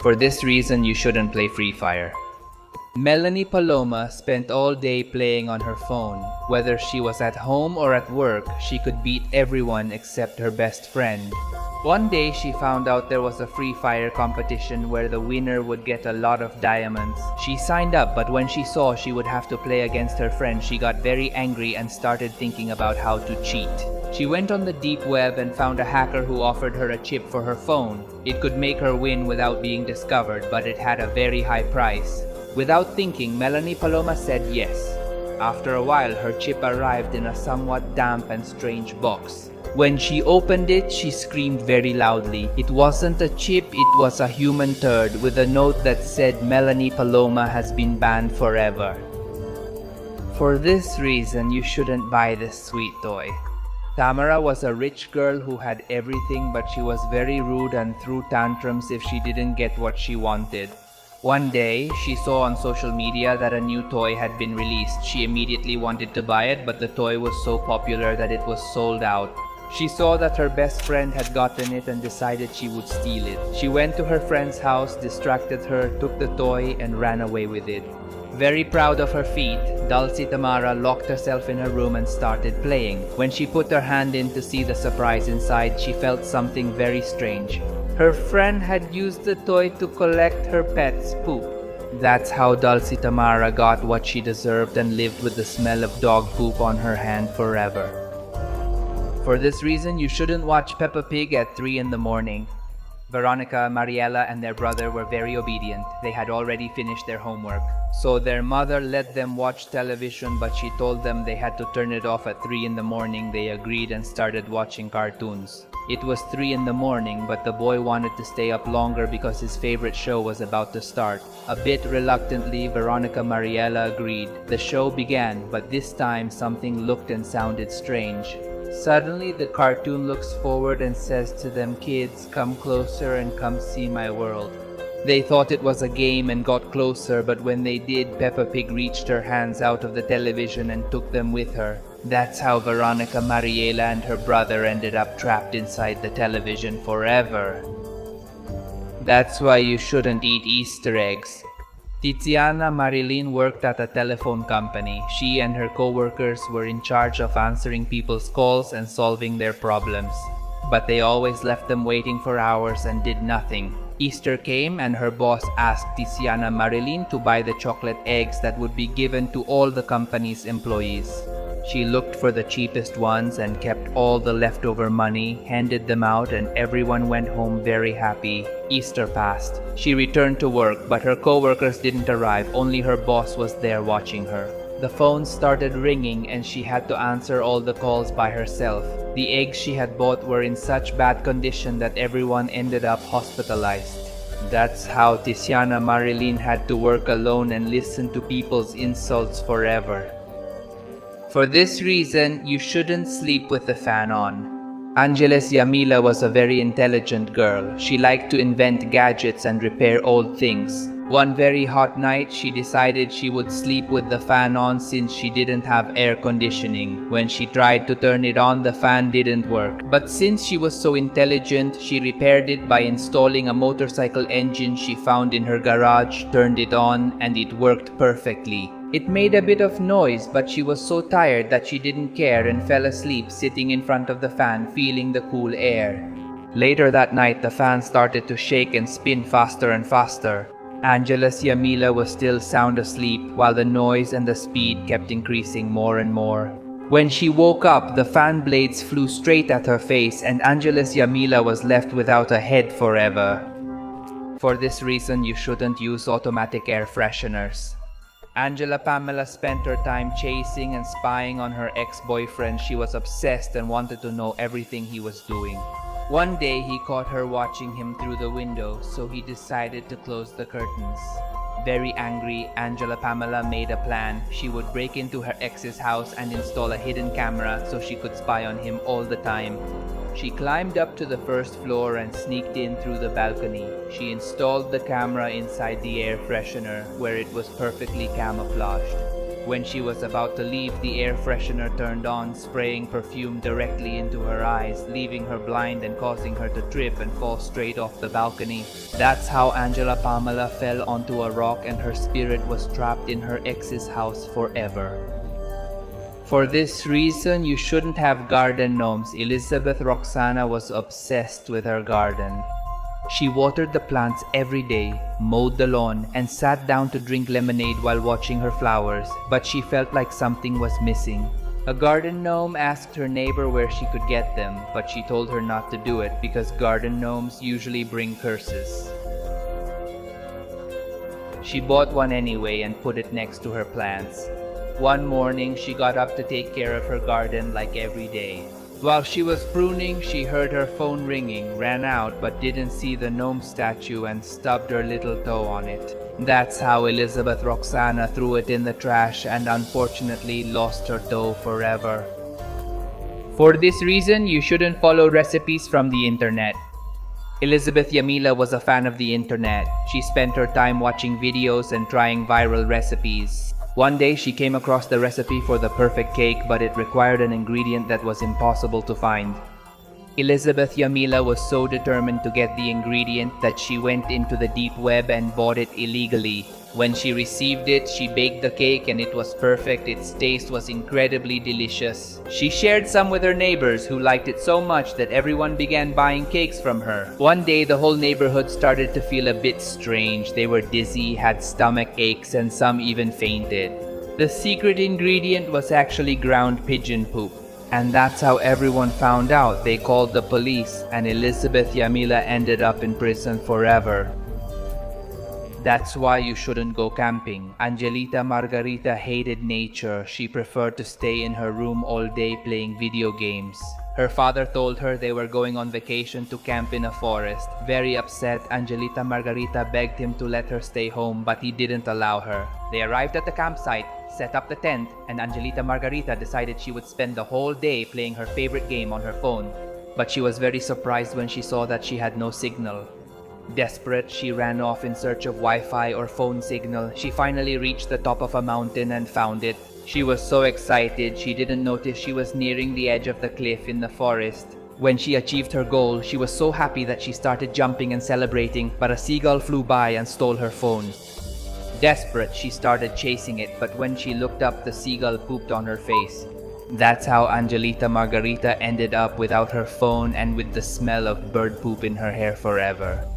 For this reason, you shouldn't play Free Fire. Melanie Paloma spent all day playing on her phone. Whether she was at home or at work, she could beat everyone except her best friend. One day, she found out there was a Free Fire competition where the winner would get a lot of diamonds. She signed up, but when she saw she would have to play against her friend, she got very angry and started thinking about how to cheat. She went on the deep web and found a hacker who offered her a chip for her phone. It could make her win without being discovered, but it had a very high price. Without thinking, Melanie Paloma said yes. After a while, her chip arrived in a somewhat damp and strange box. When she opened it, she screamed very loudly. It wasn't a chip, it was a human turd with a note that said Melanie Paloma has been banned forever. For this reason, you shouldn't buy this sweet toy. Tamara was a rich girl who had everything, but she was very rude and threw tantrums if she didn't get what she wanted. One day, she saw on social media that a new toy had been released. She immediately wanted to buy it, but the toy was so popular that it was sold out. She saw that her best friend had gotten it and decided she would steal it. She went to her friend's house, distracted her, took the toy, and ran away with it. Very proud of her feat, Dulce Tamara locked herself in her room and started playing. When she put her hand in to see the surprise inside, she felt something very strange. Her friend had used the toy to collect her pet's poop. That's how Dulce Tamara got what she deserved and lived with the smell of dog poop on her hand forever. For this reason, you shouldn't watch Peppa Pig at 3 in the morning. Veronica, Mariela, and their brother were very obedient. They had already finished their homework. So their mother let them watch television, but she told them they had to turn it off at 3 in the morning. They agreed and started watching cartoons. It was 3 in the morning, but the boy wanted to stay up longer because his favorite show was about to start. A bit reluctantly, Veronica Mariela agreed. The show began, but this time something looked and sounded strange. Suddenly, the cartoon looks forward and says to them, "Kids, come closer and come see my world." They thought it was a game and got closer, but when they did, Peppa Pig reached her hands out of the television and took them with her. That's how Veronica Mariela and her brother ended up trapped inside the television forever. That's why you shouldn't eat Easter eggs. Tiziana Marilyn worked at a telephone company. She and her co-workers were in charge of answering people's calls and solving their problems. But they always left them waiting for hours and did nothing. Easter came and her boss asked Tiziana Marilyn to buy the chocolate eggs that would be given to all the company's employees. She looked for the cheapest ones and kept all the leftover money, handed them out, and everyone went home very happy. Easter passed. She returned to work, but her co-workers didn't arrive. Only her boss was there watching her. The phone started ringing and she had to answer all the calls by herself. The eggs she had bought were in such bad condition that everyone ended up hospitalized. That's how Tiziana Marilyn had to work alone and listen to people's insults forever. For this reason, you shouldn't sleep with the fan on. Angeles Yamila was a very intelligent girl. She liked to invent gadgets and repair old things. One very hot night, she decided she would sleep with the fan on since she didn't have air conditioning. When she tried to turn it on, the fan didn't work. But since she was so intelligent, she repaired it by installing a motorcycle engine she found in her garage, turned it on, and it worked perfectly. It made a bit of noise, but she was so tired that she didn't care and fell asleep sitting in front of the fan, feeling the cool air. Later that night, the fan started to shake and spin faster and faster. Angeles Yamila was still sound asleep while the noise and the speed kept increasing more and more. When she woke up, the fan blades flew straight at her face and Angeles Yamila was left without a head forever. For this reason, you shouldn't use automatic air fresheners. Angela Pamela spent her time chasing and spying on her ex-boyfriend. She was obsessed and wanted to know everything he was doing. One day, he caught her watching him through the window, so he decided to close the curtains. Very angry, Angela Pamela made a plan. She would break into her ex's house and install a hidden camera so she could spy on him all the time. She climbed up to the first floor and sneaked in through the balcony. She installed the camera inside the air freshener, where it was perfectly camouflaged. When she was about to leave, the air freshener turned on, spraying perfume directly into her eyes, leaving her blind and causing her to trip and fall straight off the balcony. That's how Angela Pamela fell onto a rock and her spirit was trapped in her ex's house forever. For this reason, you shouldn't have garden gnomes. Elizabeth Roxana was obsessed with her garden. She watered the plants every day, mowed the lawn, and sat down to drink lemonade while watching her flowers, but she felt like something was missing. A garden gnome asked her neighbor where she could get them, but she told her not to do it because garden gnomes usually bring curses. She bought one anyway and put it next to her plants. One morning, she got up to take care of her garden like every day. While she was pruning, she heard her phone ringing, ran out but didn't see the gnome statue and stubbed her little toe on it. That's how Elizabeth Roxana threw it in the trash and unfortunately lost her toe forever. For this reason, you shouldn't follow recipes from the internet. Elizabeth Yamila was a fan of the internet. She spent her time watching videos and trying viral recipes. One day, she came across the recipe for the perfect cake, but it required an ingredient that was impossible to find. Elizabeth Yamila was so determined to get the ingredient that she went into the deep web and bought it illegally. When she received it, she baked the cake and it was perfect. Its taste was incredibly delicious. She shared some with her neighbors who liked it so much that everyone began buying cakes from her. One day, the whole neighborhood started to feel a bit strange. They were dizzy, had stomach aches, and some even fainted. The secret ingredient was actually ground pigeon poop. And that's how everyone found out. They called the police, and Elizabeth Yamila ended up in prison forever. That's why you shouldn't go camping. Angelita Margarita hated nature. She preferred to stay in her room all day playing video games. Her father told her they were going on vacation to camp in a forest. Very upset, Angelita Margarita begged him to let her stay home, but he didn't allow her. They arrived at the campsite, set up the tent, and Angelita Margarita decided she would spend the whole day playing her favorite game on her phone. But she was very surprised when she saw that she had no signal. Desperate, she ran off in search of Wi-Fi or phone signal. She finally reached the top of a mountain and found it. She was so excited, she didn't notice she was nearing the edge of the cliff in the forest. When she achieved her goal, she was so happy that she started jumping and celebrating, but a seagull flew by and stole her phone. Desperate, she started chasing it, but when she looked up, the seagull pooped on her face. That's how Angelita Margarita ended up without her phone and with the smell of bird poop in her hair forever.